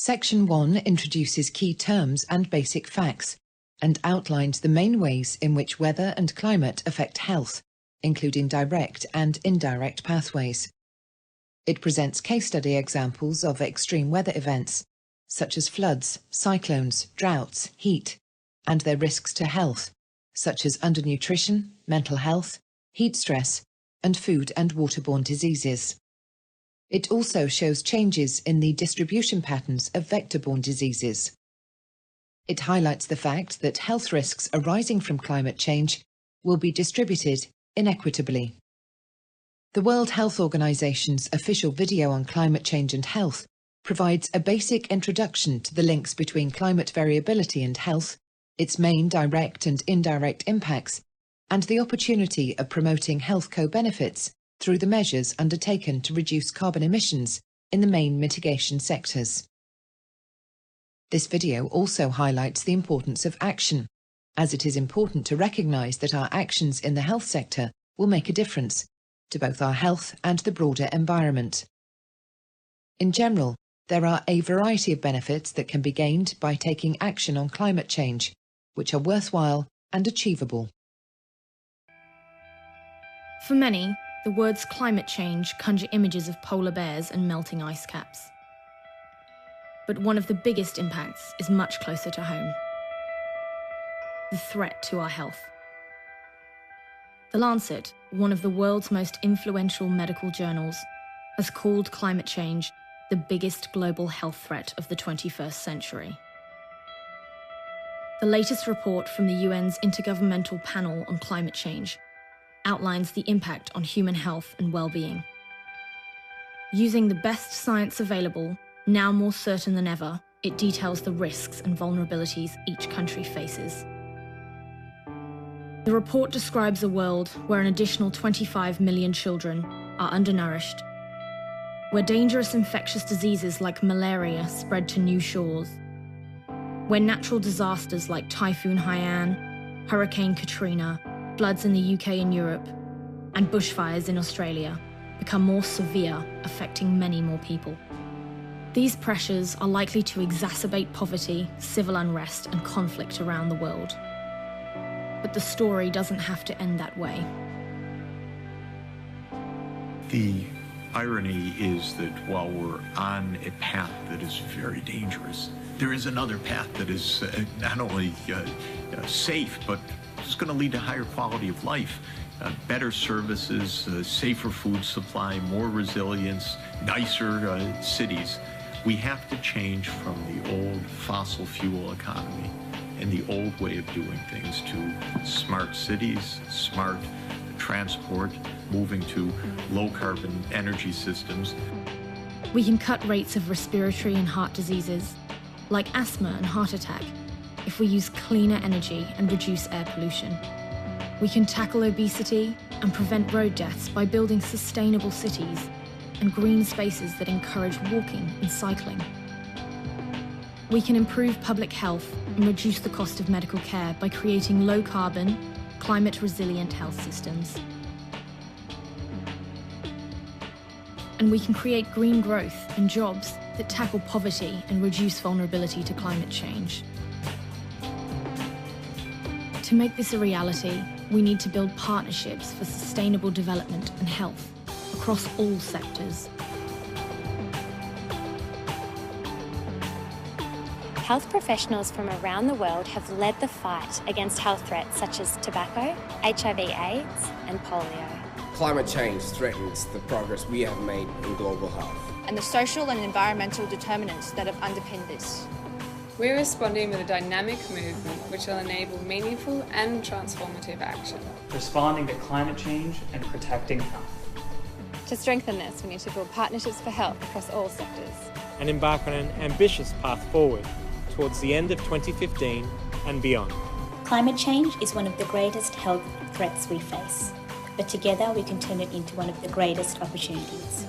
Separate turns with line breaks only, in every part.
Section 1 introduces key terms and basic facts and outlines the main ways in which weather and climate affect health, including direct and indirect pathways. It presents case study examples of extreme weather events, such as floods, cyclones, droughts, heat, and their risks to health, such as undernutrition, mental health, heat stress, and food and waterborne diseases. It also shows changes in the distribution patterns of vector-borne diseases. It highlights the fact that health risks arising from climate change will be distributed inequitably. The World Health Organization's official video on climate change and health provides a basic introduction to the links between climate variability and health, its main direct and indirect impacts, and the opportunity of promoting health co-benefits through the measures undertaken to reduce carbon emissions in the main mitigation sectors. This video also highlights the importance of action, as it is important to recognise that our actions in the health sector will make a difference to both our health and the broader environment. In general, there are a variety of benefits that can be gained by taking action on climate change, which are worthwhile and achievable.
For many, the words climate change conjure images of polar bears and melting ice caps. But one of the biggest impacts is much closer to home: the threat to our health. The Lancet, one of the world's most influential medical journals, has called climate change the biggest global health threat of the 21st century. The latest report from the UN's Intergovernmental Panel on Climate Change outlines the impact on human health and well-being. Using the best science available, now more certain than ever, it details the risks and vulnerabilities each country faces. The report describes a world where an additional 25 million children are undernourished, where dangerous infectious diseases like malaria spread to new shores, where natural disasters like Typhoon Haiyan, Hurricane Katrina, floods in the UK and Europe, and bushfires in Australia become more severe, affecting many more people. These pressures are likely to exacerbate poverty, civil unrest, and conflict around the world. But the story doesn't have to end that way.
The irony is that while we're on a path that is very dangerous, there is another path that is not only safe, but it's going to lead to higher quality of life, better services, safer food supply, more resilience, nicer cities. We have to change from the old fossil fuel economy and the old way of doing things to smart cities, smart transport, moving to low-carbon energy systems.
We can cut rates of respiratory and heart diseases, like asthma and heart attack, if we use cleaner energy and reduce air pollution. We can tackle obesity and prevent road deaths by building sustainable cities and green spaces that encourage walking and cycling. We can improve public health and reduce the cost of medical care by creating low-carbon, climate-resilient health systems. And we can create green growth and jobs that tackle poverty and reduce vulnerability to climate change. To make this a reality, we need to build partnerships for sustainable development and health across all sectors.
Health professionals from around the world have led the fight against health threats such as tobacco, HIV/AIDS, and polio.
Climate change threatens the progress we have made in global health
and the social and environmental determinants that have underpinned this.
We're responding with a dynamic movement which will enable meaningful and transformative action.
Responding to climate change and protecting health.
To strengthen this, we need to build partnerships for health across all sectors.
And embark on an ambitious path forward towards the end of 2015 and beyond.
Climate change is one of the greatest health threats we face, but together we can turn it into one of the greatest opportunities.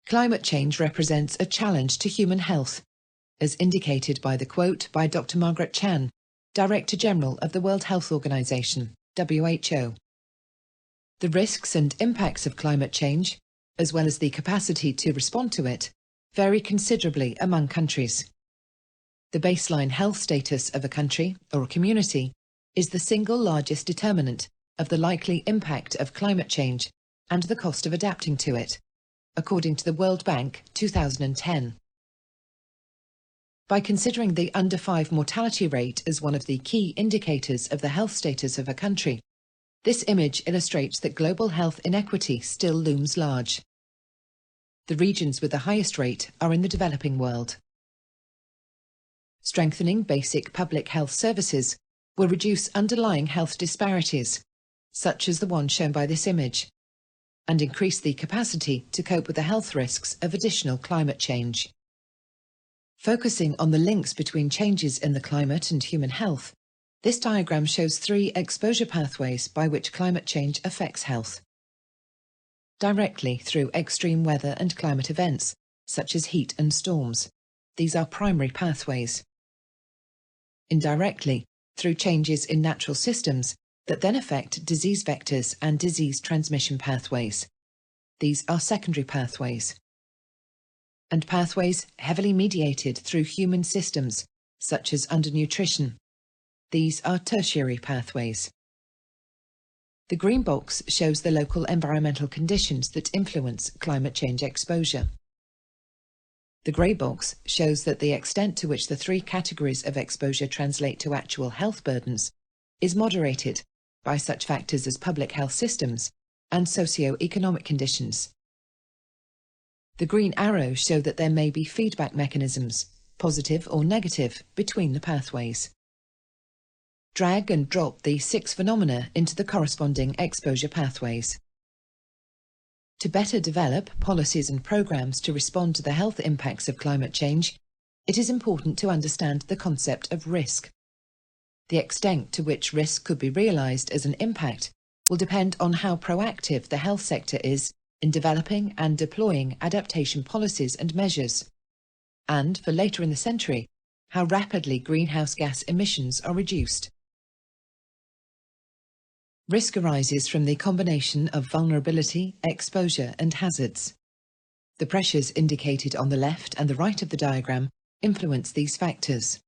Climate change represents a challenge to human health, as indicated by the quote by Dr. Margaret Chan, Director General of the World Health Organization, WHO. The risks and impacts of climate change, as well as the capacity to respond to it, vary considerably among countries. The baseline health status of a country or a community is the single largest determinant of the likely impact of climate change and the cost of adapting to it, according to the World Bank 2010. By considering the under 5 mortality rate as one of the key indicators of the health status of a country, this image illustrates that global health inequity still looms large. The regions with the highest rate are in the developing world. Strengthening basic public health services will reduce underlying health disparities, such as the one shown by this image, and increase the capacity to cope with the health risks of additional climate change. Focusing on the links between changes in the climate and human health, this diagram shows 3 exposure pathways by which climate change affects health. Directly through extreme weather and climate events, such as heat and storms. These are primary pathways. Indirectly, through changes in natural systems that then affect disease vectors and disease transmission pathways. These are secondary pathways. And pathways heavily mediated through human systems, such as undernutrition. These are tertiary pathways. The green box shows the local environmental conditions that influence climate change exposure. The grey box shows that the extent to which the 3 categories of exposure translate to actual health burdens is moderated by such factors as public health systems and socio-economic conditions. The green arrows show that there may be feedback mechanisms, positive or negative, between the pathways. Drag and drop the 6 phenomena into the corresponding exposure pathways. To better develop policies and programs to respond to the health impacts of climate change, it is important to understand the concept of risk. The extent to which risk could be realised as an impact will depend on how proactive the health sector is in developing and deploying adaptation policies and measures, and, for later in the century, how rapidly greenhouse gas emissions are reduced. Risk arises from the combination of vulnerability, exposure and hazards. The pressures indicated on the left and the right of the diagram influence these factors.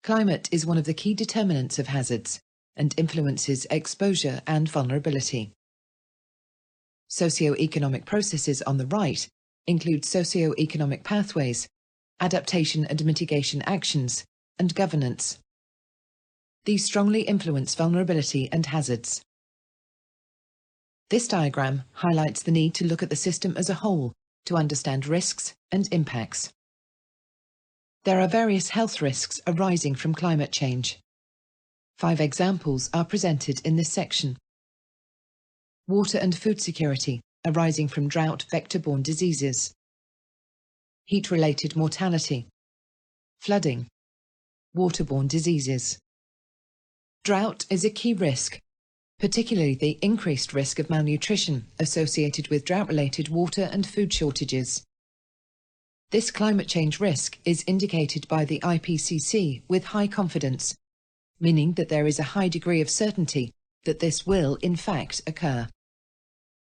Climate is one of the key determinants of hazards and influences exposure and vulnerability. Socio-economic processes on the right include socio-economic pathways, adaptation and mitigation actions, and governance. These strongly influence vulnerability and hazards. This diagram highlights the need to look at the system as a whole to understand risks and impacts. There are various health risks arising from climate change. 5 examples are presented in this section. Water and food security arising from drought vector-borne diseases. Heat-related mortality. Flooding. Waterborne diseases. Drought is a key risk, particularly the increased risk of malnutrition associated with drought-related water and food shortages. This climate change risk is indicated by the IPCC with high confidence, meaning that there is a high degree of certainty that this will, in fact, occur.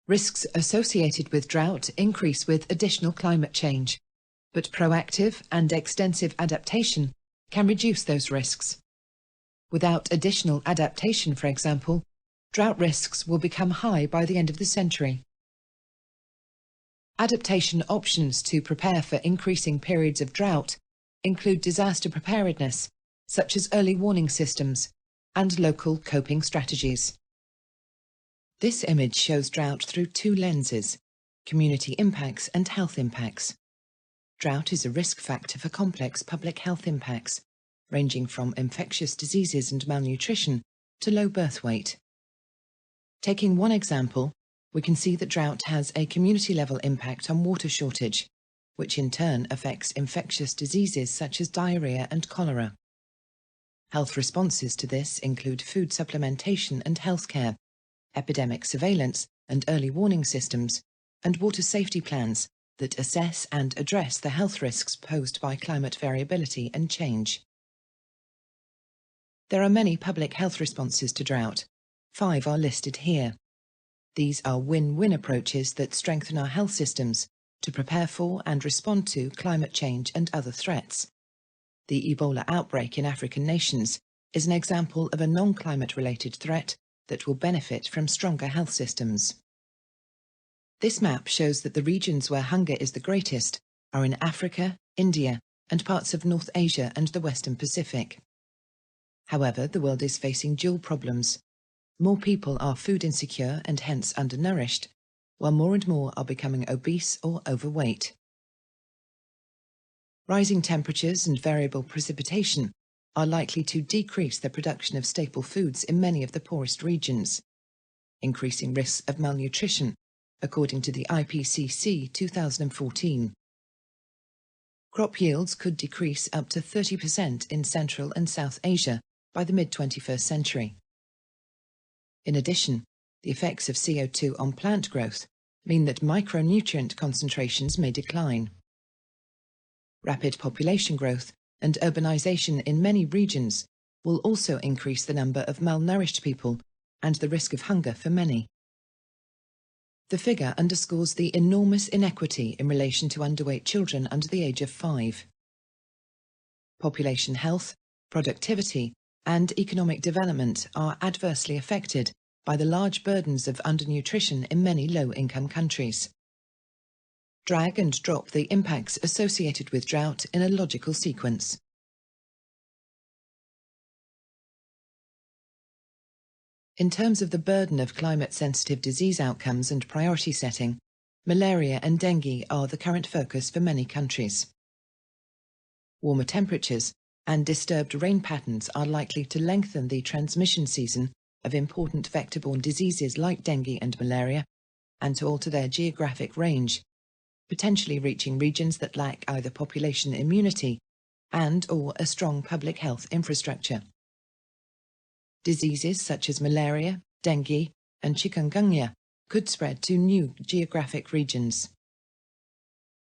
Risks associated with drought increase with additional climate change, but proactive and extensive adaptation can reduce those risks. Without additional adaptation, for example, drought risks will become high by the end of the century. Adaptation options to prepare for increasing periods of drought include disaster preparedness, such as early warning systems, and local coping strategies. This image shows drought through 2 lenses: community impacts and health impacts. Drought is a risk factor for complex public health impacts, ranging from infectious diseases and malnutrition to low birth weight. Taking one example, we can see that drought has a community-level impact on water shortage, which in turn affects infectious diseases such as diarrhea and cholera. Health responses to this include food supplementation and healthcare, epidemic surveillance and early warning systems, and water safety plans that assess and address the health risks posed by climate variability and change. There are many public health responses to drought. 5 are listed here. These are win-win approaches that strengthen our health systems to prepare for and respond to climate change and other threats. The Ebola outbreak in African nations is an example of a non-climate-related threat that will benefit from stronger health systems. This map shows that the regions where hunger is the greatest are in Africa, India, and parts of North Asia and the Western Pacific. However, the world is facing dual problems. More people are food insecure and hence undernourished, while more and more are becoming obese or overweight. Rising temperatures and variable precipitation are likely to decrease the production of staple foods in many of the poorest regions, increasing risks of malnutrition, according to the IPCC 2014. Crop yields could decrease up to 30% in Central and South Asia by the mid-21st century. In addition, the effects of CO2 on plant growth mean that micronutrient concentrations may decline. Rapid population growth and urbanization in many regions will also increase the number of malnourished people and the risk of hunger for many. The figure underscores the enormous inequity in relation to underweight children under the age of 5. Population health, productivity, and economic development are adversely affected by the large burdens of undernutrition in many low-income countries. Drag and drop the impacts associated with drought in a logical sequence. In terms of the burden of climate-sensitive disease outcomes and priority setting, malaria and dengue are the current focus for many countries. Warmer temperatures and disturbed rain patterns are likely to lengthen the transmission season of important vector-borne diseases like dengue and malaria, and to alter their geographic range, potentially reaching regions that lack either population immunity and/or a strong public health infrastructure. Diseases such as malaria, dengue, and chikungunya could spread to new geographic regions.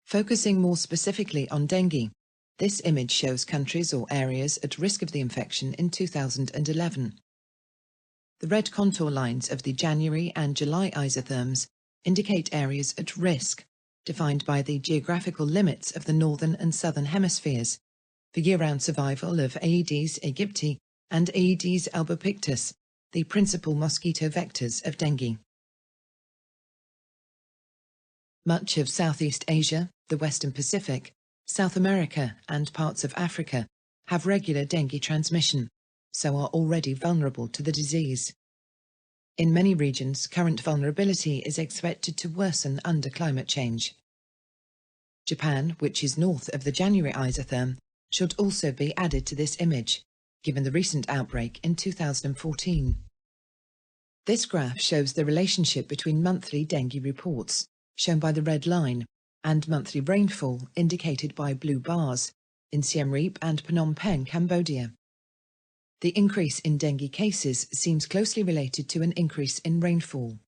Focusing more specifically on dengue, this image shows countries or areas at risk of the infection in 2011. The red contour lines of the January and July isotherms indicate areas at risk, defined by the geographical limits of the northern and southern hemispheres, for year-round survival of Aedes aegypti and Aedes albopictus, the principal mosquito vectors of dengue. Much of Southeast Asia, the Western Pacific, South America and parts of Africa have regular dengue transmission, so are already vulnerable to the disease. In many regions, current vulnerability is expected to worsen under climate change. Japan, which is north of the January isotherm, should also be added to this image, given the recent outbreak in 2014. This graph shows the relationship between monthly dengue reports, shown by the red line, and monthly rainfall, indicated by blue bars, in Siem Reap and Phnom Penh, Cambodia. The increase in dengue cases seems closely related to an increase in rainfall.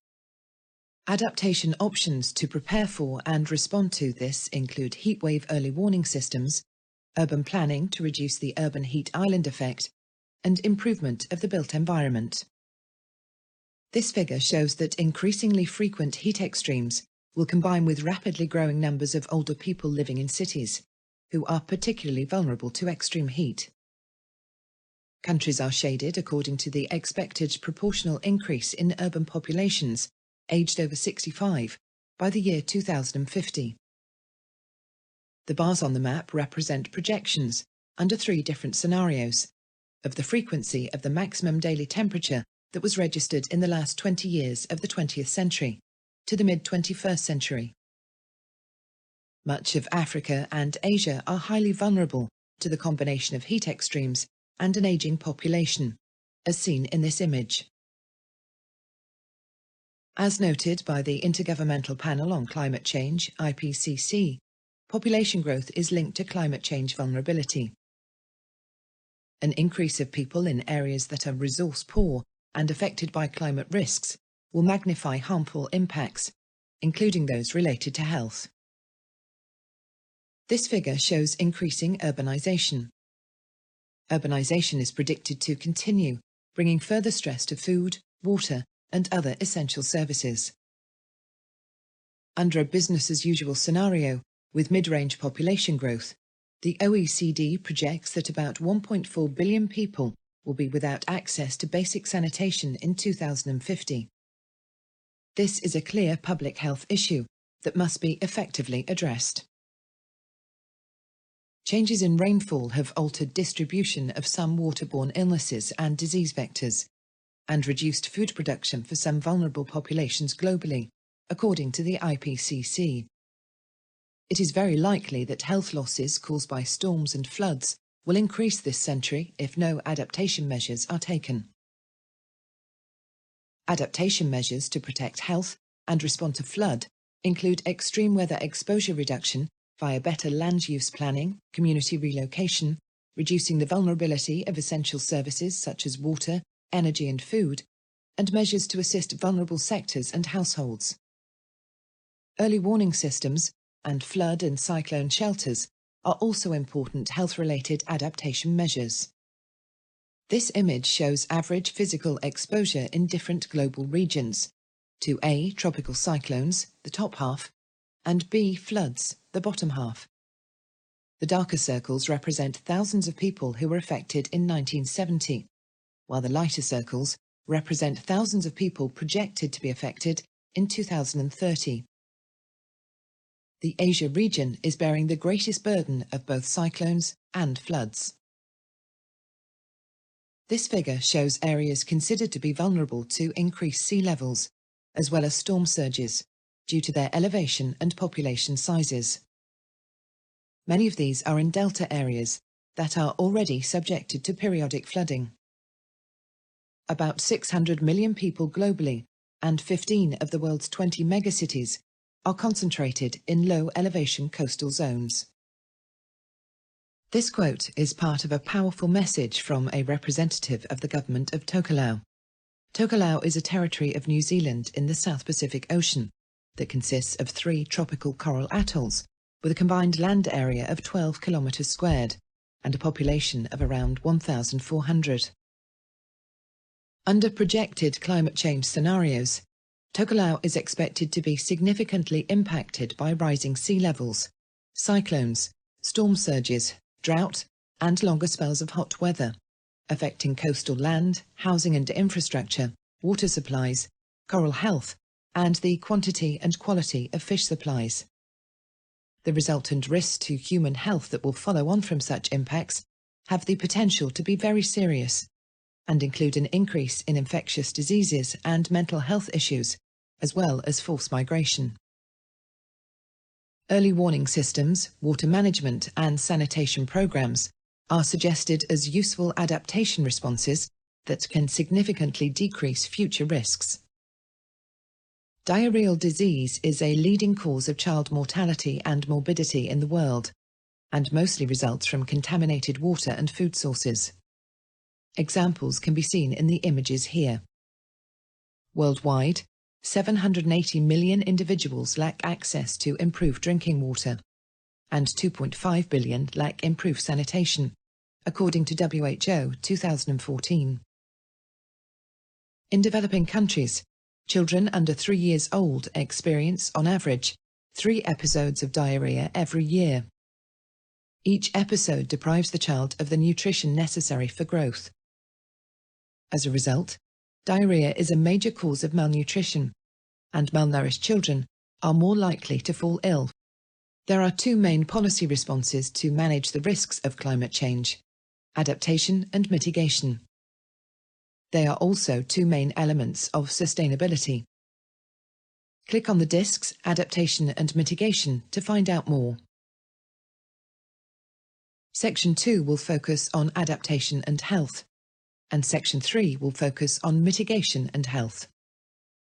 Adaptation options to prepare for and respond to this include heatwave early warning systems, urban planning to reduce the urban heat island effect, and improvement of the built environment. This figure shows that increasingly frequent heat extremes will combine with rapidly growing numbers of older people living in cities, who are particularly vulnerable to extreme heat. Countries are shaded according to the expected proportional increase in urban populations aged over 65 by the year 2050. The bars on the map represent projections under 3 different scenarios of the frequency of the maximum daily temperature that was registered in the last 20 years of the 20th century to the mid-21st century. Much of Africa and Asia are highly vulnerable to the combination of heat extremes and an aging population, as seen in this image. As noted by the Intergovernmental Panel on Climate Change, IPCC, population growth is linked to climate change vulnerability. An increase of people in areas that are resource poor and affected by climate risks will magnify harmful impacts, including those related to health. This figure shows increasing urbanisation. Urbanisation is predicted to continue, bringing further stress to food, water, and other essential services. Under a business-as-usual scenario, with mid-range population growth, the OECD projects that about 1.4 billion people will be without access to basic sanitation in 2050. This is a clear public health issue that must be effectively addressed. Changes in rainfall have altered distribution of some waterborne illnesses and disease vectors, and reduced food production for some vulnerable populations globally, according to the IPCC. It is very likely that health losses caused by storms and floods will increase this century if no adaptation measures are taken. Adaptation measures to protect health and respond to flood include extreme weather exposure reduction via better land use planning, community relocation, reducing the vulnerability of essential services such as water, energy and food, and measures to assist vulnerable sectors and households. Early warning systems and flood and cyclone shelters are also important health-related adaptation measures. This image shows average physical exposure in different global regions, to A, tropical cyclones, the top half, and B, floods, the bottom half. The darker circles represent thousands of people who were affected in 1970, while the lighter circles represent thousands of people projected to be affected in 2030. The Asia region is bearing the greatest burden of both cyclones and floods. This figure shows areas considered to be vulnerable to increased sea levels, as well as storm surges, due to their elevation and population sizes. Many of these are in delta areas that are already subjected to periodic flooding. About 600 million people globally and 15 of the world's 20 megacities are concentrated in low-elevation coastal zones. This quote is part of a powerful message from a representative of the government of Tokelau. Tokelau is a territory of New Zealand in the South Pacific Ocean that consists of 3 tropical coral atolls with a combined land area of 12 kilometres squared and a population of around 1,400. Under projected climate change scenarios, Tokelau is expected to be significantly impacted by rising sea levels, cyclones, storm surges, drought, and longer spells of hot weather, affecting coastal land, housing and infrastructure, water supplies, coral health, and the quantity and quality of fish supplies. The resultant risks to human health that will follow on from such impacts have the potential to be very serious, and include an increase in infectious diseases and mental health issues, as well as forced migration. Early warning systems, water management and sanitation programs are suggested as useful adaptation responses that can significantly decrease future risks. Diarrheal disease is a leading cause of child mortality and morbidity in the world, and mostly results from contaminated water and food sources. Examples can be seen in the images here. Worldwide, 780 million individuals lack access to improved drinking water, and 2.5 billion lack improved sanitation, according to WHO 2014. In developing countries, children under 3 years old experience, on average, 3 episodes of diarrhea every year. Each episode deprives the child of the nutrition necessary for growth. As a result, diarrhea is a major cause of malnutrition, and malnourished children are more likely to fall ill. There are 2 main policy responses to manage the risks of climate change: adaptation and mitigation. They are also 2 main elements of sustainability. Click on the discs Adaptation and Mitigation to find out more. Section 2 will focus on adaptation and health, and Section 3 will focus on mitigation and health.